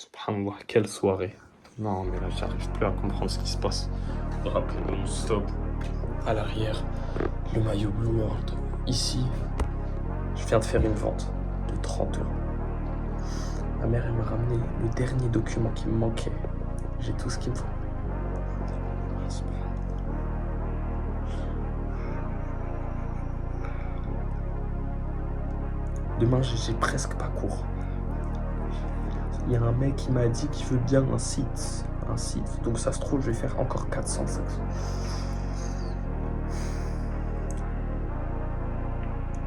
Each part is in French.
Subhanallah, quelle soirée. Non, mais là, j'arrive plus à comprendre ce qui se passe. Rappel non-stop. À l'arrière, le maillot Blue World. Ici, je viens de faire une vente de 30 euros. Ma mère, elle m'a ramené le dernier document qui me manquait. J'ai tout ce qu'il me faut. Demain, j'ai presque pas cours. Il y a un mec qui m'a dit qu'il veut bien un site. Donc ça se trouve, je vais faire encore 400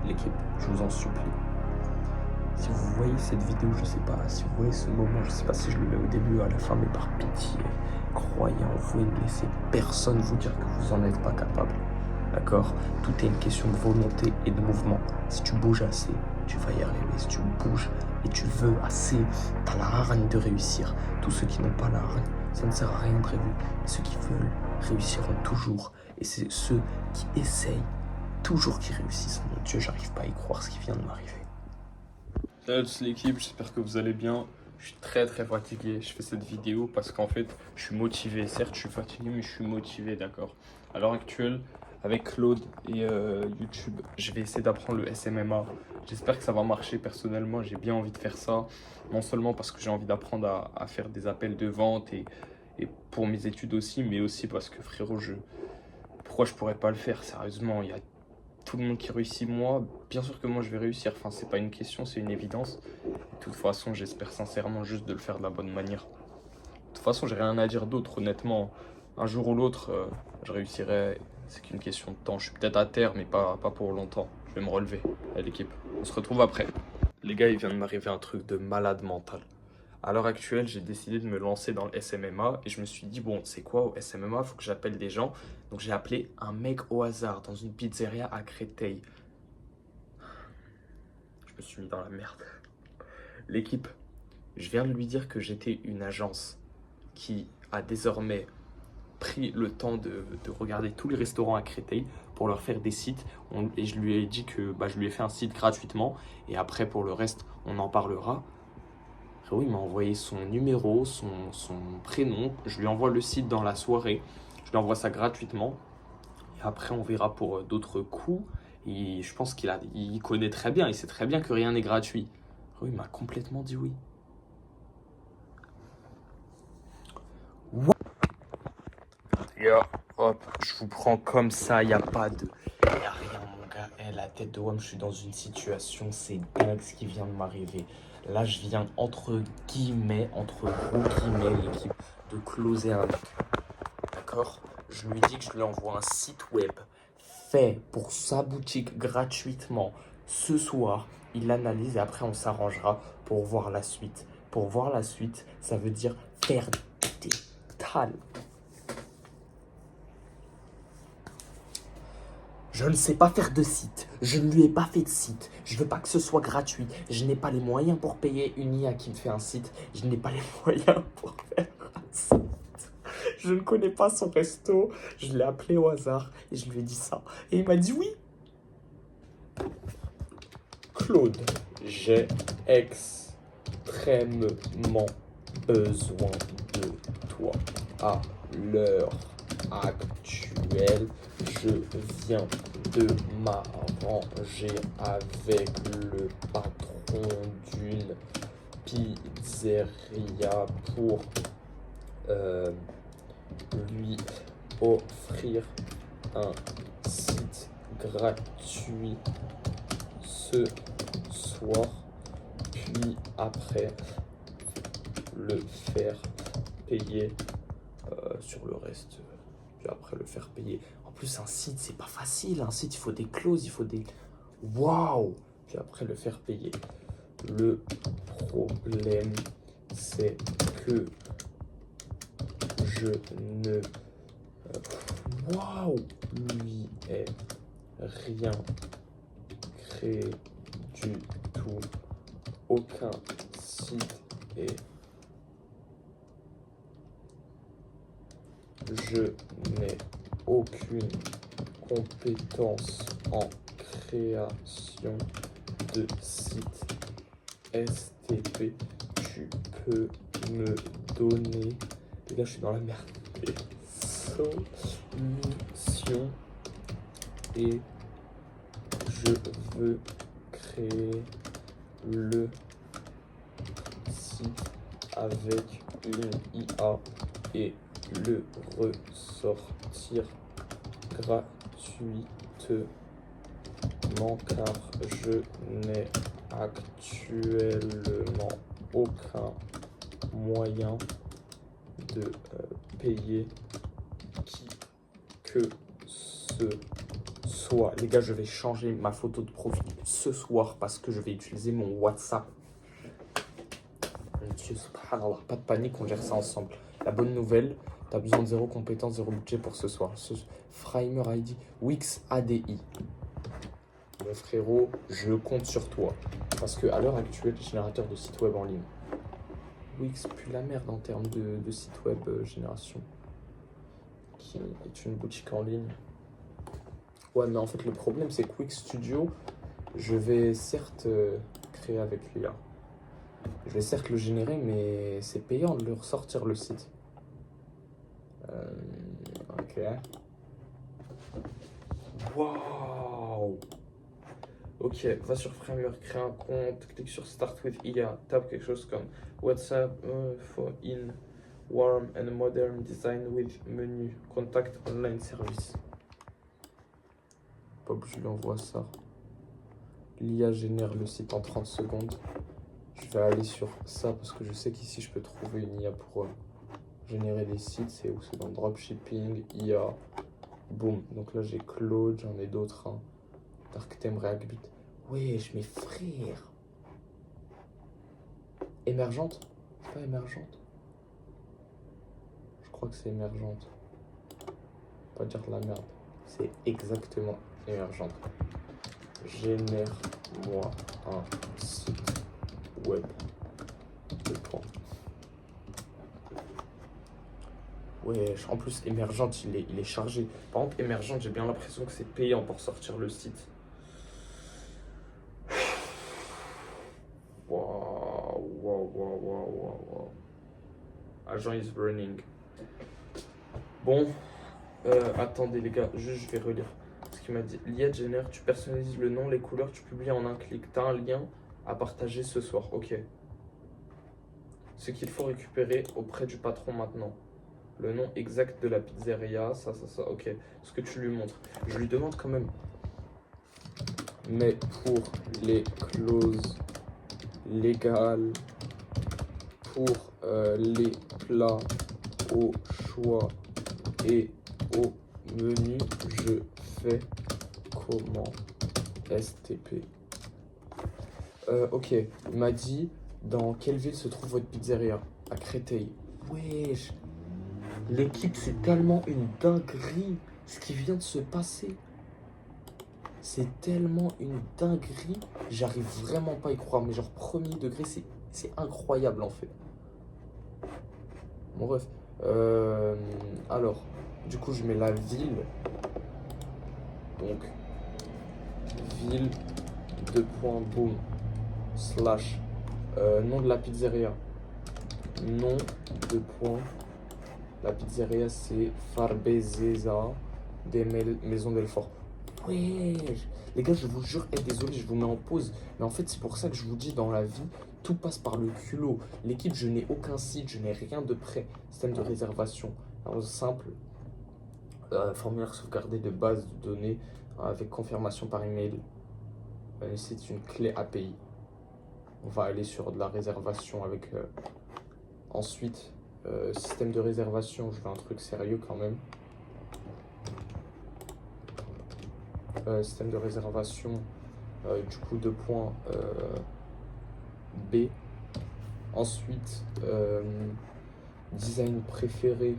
L'équipe, je vous en supplie. Si vous voyez cette vidéo, je sais pas, si vous voyez ce moment, je sais pas si je le mets au début ou à la fin, mais par pitié, croyez en vous et ne laissez personne vous dire que vous en êtes pas capable. D'accord? Tout est une question de volonté et de mouvement. Si tu bouges assez, tu vas y arriver. Si tu bouges et tu veux assez, t'as la hargne de réussir. Tous ceux qui n'ont pas la hargne, ça ne sert à rien de rêver. Ceux qui veulent réussiront toujours. Et c'est ceux qui essayent toujours qui réussissent. Mon Dieu, j'arrive pas à y croire ce qui vient de m'arriver. Salut l'équipe, j'espère que vous allez bien. Je suis très fatigué. Je fais cette vidéo parce qu'en fait, je suis motivé. Certes, je suis fatigué, mais je suis motivé, d'accord. À l'heure actuelle, avec Claude et YouTube, je vais essayer d'apprendre le SMMA. J'espère que ça va marcher. Personnellement, j'ai bien envie de faire ça. Non seulement parce que j'ai envie d'apprendre à faire des appels de vente et pour mes études aussi, mais aussi parce que frérot, pourquoi je pourrais pas le faire? Sérieusement, il y a tout le monde qui réussit, moi, bien sûr que moi je vais réussir. Enfin, c'est pas une question, c'est une évidence. De toute façon, j'espère sincèrement juste de le faire de la bonne manière. De toute façon, j'ai rien à dire d'autre, honnêtement. Un jour ou l'autre, je réussirai. C'est qu'une question de temps. Je suis peut-être à terre, mais pas pour longtemps. Je vais me relever. Allez, l'équipe, on se retrouve après. Les gars, il vient de m'arriver un truc de malade mental. À l'heure actuelle, j'ai décidé de me lancer dans le SMMA et je me suis dit, bon, c'est quoi au SMMA? Il faut que j'appelle des gens. Donc j'ai appelé un mec au hasard dans une pizzeria à Créteil. Je me suis mis dans la merde. L'équipe, je viens de lui dire que j'étais une agence qui a désormais pris le temps de regarder tous les restaurants à Créteil pour leur faire des sites. Et je lui ai dit que je lui ai fait un site gratuitement. Et après, pour le reste, on en parlera. Frérot, il m'a envoyé son numéro, son prénom. Je lui envoie le site dans la soirée. Je lui envoie ça gratuitement. Et après, on verra pour d'autres coups. Et je pense il connaît très bien. Il sait très bien que rien n'est gratuit. Frérot, il m'a complètement dit oui. Yo, hop, je vous prends comme ça. Il n'y a pas de... Il n'y a rien, mon gars. La tête de WAM, je suis dans une situation, c'est dingue ce qui vient de m'arriver. Là, je viens, entre gros guillemets, l'équipe, de closer un mec. D'accord? Je lui dis que je lui envoie un site web fait pour sa boutique gratuitement. Ce soir, il l'analyse et après, on s'arrangera pour voir la suite. Pour voir la suite, ça veut dire faire des tales. Je ne sais pas faire de site. Je ne lui ai pas fait de site. Je veux pas que ce soit gratuit. Je n'ai pas les moyens pour payer une IA qui me fait un site. Je n'ai pas les moyens pour faire un site. Je ne connais pas son resto. Je l'ai appelé au hasard et je lui ai dit ça. Et il m'a dit oui. Claude, j'ai extrêmement besoin de toi. À l'heure actuelle, je viens de m'arranger avec le patron d'une pizzeria pour lui offrir un site gratuit ce soir, puis après le faire payer sur le reste, puis après le faire payer. En plus, un site, c'est pas facile. Un site, il faut des clauses, il faut des... Waouh! Puis après le faire payer. Le problème, c'est que je ne... Waouh! Lui est rien créé du tout. Aucun site et je n'ai aucune compétence en création de site STP. Tu peux me donner... Les gars, je suis dans la merde. Solution. Et je veux créer le site avec une IA et le ressortir gratuitement car je n'ai actuellement aucun moyen de payer qui que ce soit. Les gars, je vais changer ma photo de profil ce soir parce que je vais utiliser mon WhatsApp. Dieu, subhanallah, pas de panique, on gère ça ensemble. La bonne nouvelle, t'as besoin de 0 compétences, 0 budget pour ce soir. Framer ID, Wix ADI. Mon frérot, je compte sur toi. Parce qu'à l'heure actuelle, générateur de sites web en ligne. Wix pue la merde en termes de site web génération. Qui est une boutique en ligne. Ouais, mais en fait, le problème, c'est que Wix Studio, je vais certes créer avec l'IA. Je vais certes le générer, mais c'est payant de le ressortir le site. Ok. Waouh. Ok, va sur Framework, crée un compte, clique sur Start with IA, tape quelque chose comme WhatsApp for in warm and modern design with menu, contact online service. Pop, je lui envoie ça. L'IA génère le site en 30 secondes. Je vais aller sur ça parce que je sais qu'ici je peux trouver une IA pour générer des sites. C'est où? C'est dans dropshipping, IA. Boum. Donc là j'ai Claude, j'en ai d'autres. Hein. Darktheme, Reactbit. Wesh, mes frères. Émergente? C'est pas émergente? Je crois que c'est émergente. Pas dire de la merde. C'est exactement émergente. Génère-moi un site web. Ouais, en plus, émergente, il est chargé. Par contre, émergente, j'ai bien l'impression que c'est payant pour sortir le site. Wow. Agent is running. Bon, attendez les gars, juste je vais relire ce qu'il m'a dit. L'IA génère, tu personnalises le nom, les couleurs, tu publies en un clic. Tu as un lien à partager ce soir. Ok. Ce qu'il faut récupérer auprès du patron maintenant. Le nom exact de la pizzeria, ça, ok. Ce que tu lui montres. Je lui demande quand même. Mais pour les clauses légales, pour les plats au choix et au menu, je fais comment? STP. Ok, il m'a dit dans quelle ville se trouve votre pizzeria? À Créteil. Wesh, l'équipe, c'est tellement une dinguerie ce qui vient de se passer. C'est tellement une dinguerie. J'arrive vraiment pas à y croire. Mais genre, premier degré, c'est incroyable en fait. Bon, bref. Alors, du coup, je mets la ville. Donc, ville, boom, slash, nom de la pizzeria. Nom de point. La pizzeria, c'est Farbezeza des Maisons Delfort. Ouais, les gars, je vous jure, désolé, je vous mets en pause. Mais en fait, c'est pour ça que je vous dis, dans la vie, tout passe par le culot. L'équipe, je n'ai aucun site, je n'ai rien de prêt. Système de réservation. Alors, simple. Formulaire sauvegardé de base de données avec confirmation par email. C'est une clé API. On va aller sur de la réservation avec... Ensuite, système de réservation, je veux un truc sérieux quand même. Système de réservation, du coup, B. Ensuite, design préféré.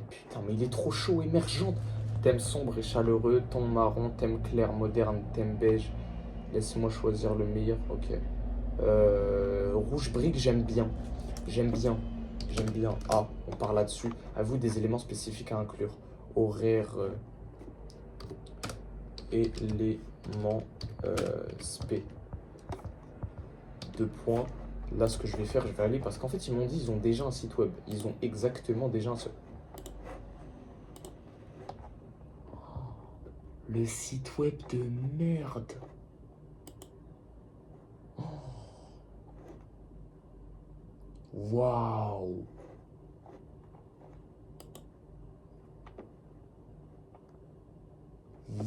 Putain, mais il est trop chaud, émergente. Thème sombre et chaleureux, ton marron, thème clair, moderne, thème beige. Laisse-moi choisir le meilleur, ok. Rouge brique, j'aime bien. Ah, on part là-dessus. À vous des éléments spécifiques à inclure. Horaire, éléments spé. 2 points. Là, ce que je vais faire, je vais aller parce qu'en fait, ils m'ont dit ils ont déjà un site web. Ils ont exactement déjà un seul. Le site web de merde. Waouh.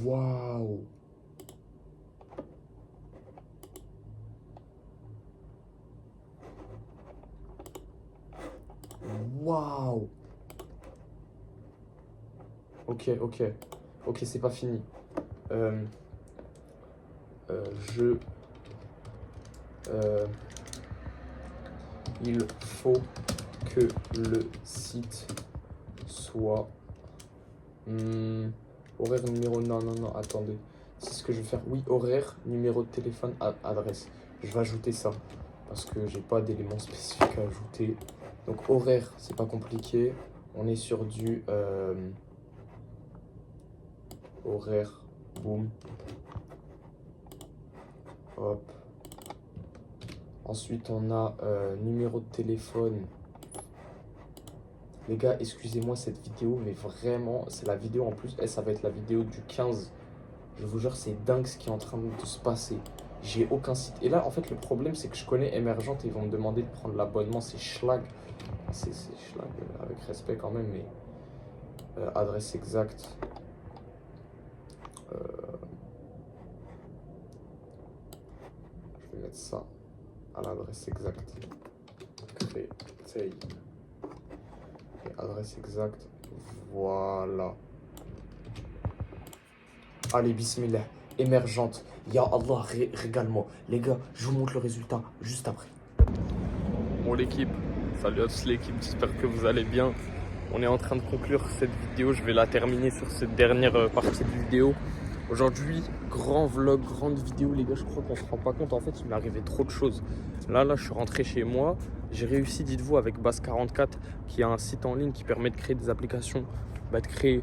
Waouh. Waouh. Ok, c'est pas fini. Il faut que le site soit horaire, numéro, non, attendez. C'est ce que je vais faire. Oui, horaire, numéro de téléphone, adresse. Je vais ajouter ça parce que j'ai pas d'éléments spécifiques à ajouter. Donc horaire, c'est pas compliqué. On est sur du horaire, boum. Hop. Ensuite, on a numéro de téléphone. Les gars, excusez-moi cette vidéo, mais vraiment, c'est la vidéo en plus. Ça va être la vidéo du 15. Je vous jure, c'est dingue ce qui est en train de se passer. J'ai aucun site. Et là, en fait, le problème, c'est que je connais Émergente et ils vont me demander de prendre l'abonnement. C'est schlag. C'est schlag, avec respect quand même, mais adresse exacte. Je vais mettre ça à l'adresse exacte. Créer. Adresse exacte. Voilà. Allez, bismillah. Émergente. Ya Allah, régale-moi. Les gars, je vous montre le résultat juste après. Bon, l'équipe. Salut à tous l'équipe. J'espère que vous allez bien. On est en train de conclure cette vidéo. Je vais la terminer sur cette dernière partie de vidéo. Aujourd'hui, grand vlog, grande vidéo, les gars. Je crois qu'on se rend pas compte. En fait, il m'est arrivé trop de choses. Là, je suis rentré chez moi. J'ai réussi, dites-vous, avec Base44, qui a un site en ligne qui permet de créer des applications, de créer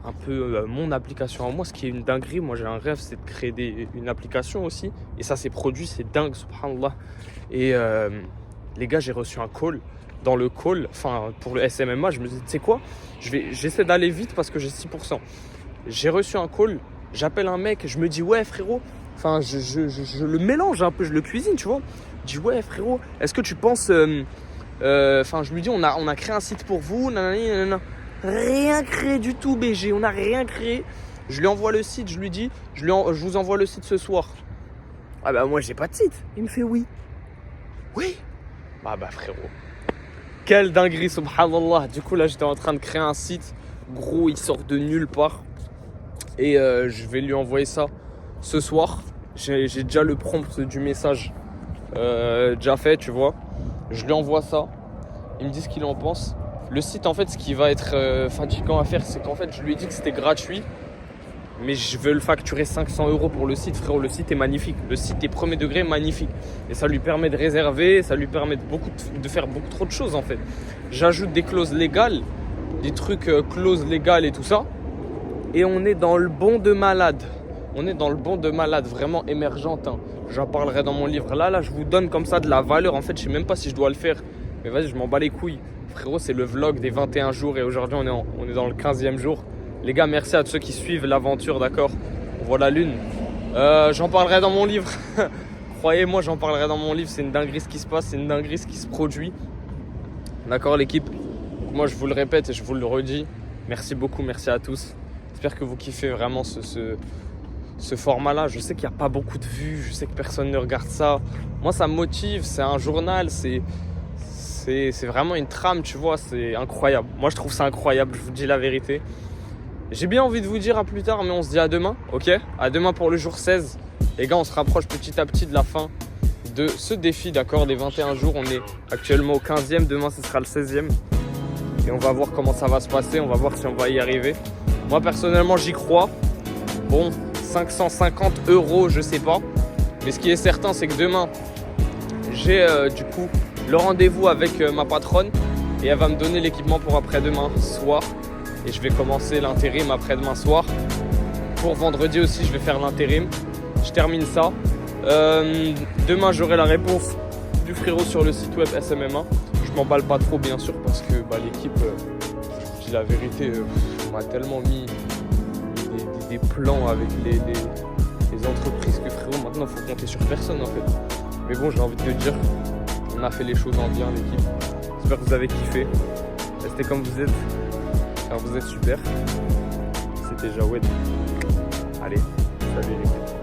un peu mon application à moi, ce qui est une dinguerie. Moi, j'ai un rêve, c'est de créer une application aussi. Et ça s'est produit, c'est dingue, subhanallah. Et les gars, j'ai reçu un call. Dans le call, enfin, pour le SMMA, je me dis, tu sais quoi, j'essaie d'aller vite parce que j'ai 6%. J'ai reçu un call, j'appelle un mec, je me dis, ouais, frérot, enfin, je le mélange un peu, je le cuisine, tu vois. Je dis, ouais, frérot, est-ce que tu penses. Enfin, je lui dis, on a créé un site pour vous, nanana. Rien créé du tout, BG, on n'a rien créé. Je lui envoie le site, je lui dis, je vous envoie le site ce soir. Ah bah, moi, j'ai pas de site. Il me fait oui. Oui. Bah, frérot. Quelle dinguerie, subhanallah. Du coup, là, j'étais en train de créer un site. Gros, il sort de nulle part. Et je vais lui envoyer ça ce soir. J'ai déjà le prompt du message déjà fait, tu vois. Je lui envoie ça. Il me dit ce qu'il en pense. Le site, en fait, ce qui va être fatigant à faire, c'est qu'en fait, je lui ai dit que c'était gratuit. Mais je veux le facturer 500 € pour le site, frérot. Le site est magnifique. Le site est premier degré, magnifique. Et ça lui permet de réserver, ça lui permet de faire beaucoup trop de choses, en fait. J'ajoute des clauses légales, des trucs clauses légales et tout ça. Et on est dans le bon de malade. On est dans le bon de malade, vraiment Émergente. Hein. J'en parlerai dans mon livre. Là, je vous donne comme ça de la valeur. En fait, je sais même pas si je dois le faire. Mais vas-y, je m'en bats les couilles. Frérot, c'est le vlog des 21 jours. Et aujourd'hui, on est dans le 15e jour. Les gars, merci à tous ceux qui suivent l'aventure, d'accord. On voit la lune. J'en parlerai dans mon livre. Croyez-moi, j'en parlerai dans mon livre. C'est une dinguerie ce qui se passe. C'est une dinguerie ce qui se produit. D'accord, l'équipe. Moi, je vous le répète et je vous le redis. Merci beaucoup, merci à tous. J'espère que vous kiffez vraiment ce format-là. Je sais qu'il n'y a pas beaucoup de vues. Je sais que personne ne regarde ça. Moi, ça me motive. C'est un journal. C'est vraiment une trame, tu vois. C'est incroyable. Moi, je trouve ça incroyable. Je vous dis la vérité. J'ai bien envie de vous dire à plus tard, mais on se dit à demain, ok? À demain pour le jour 16. Les gars, on se rapproche petit à petit de la fin de ce défi, d'accord? Des 21 jours. On est actuellement au 15e. Demain, ce sera le 16e. Et on va voir comment ça va se passer. On va voir si on va y arriver. Moi, personnellement, j'y crois. Bon, 550 €, je sais pas. Mais ce qui est certain, c'est que demain, j'ai du coup le rendez-vous avec ma patronne. Et elle va me donner l'équipement pour après-demain soir. Et je vais commencer l'intérim après-demain soir. Pour vendredi aussi, je vais faire l'intérim. Je termine ça. Demain, j'aurai la réponse du frérot sur le site web SMM1. Je m'emballe pas trop bien sûr parce que l'équipe, je dis la vérité, on m'a tellement mis des plans avec les entreprises que frérot maintenant faut compter sur personne en fait. Mais bon, j'ai envie de te dire, on a fait les choses en bien l'équipe. J'espère que vous avez kiffé. Restez comme vous êtes, car vous êtes super. C'était Jawed. Allez, salut l'équipe.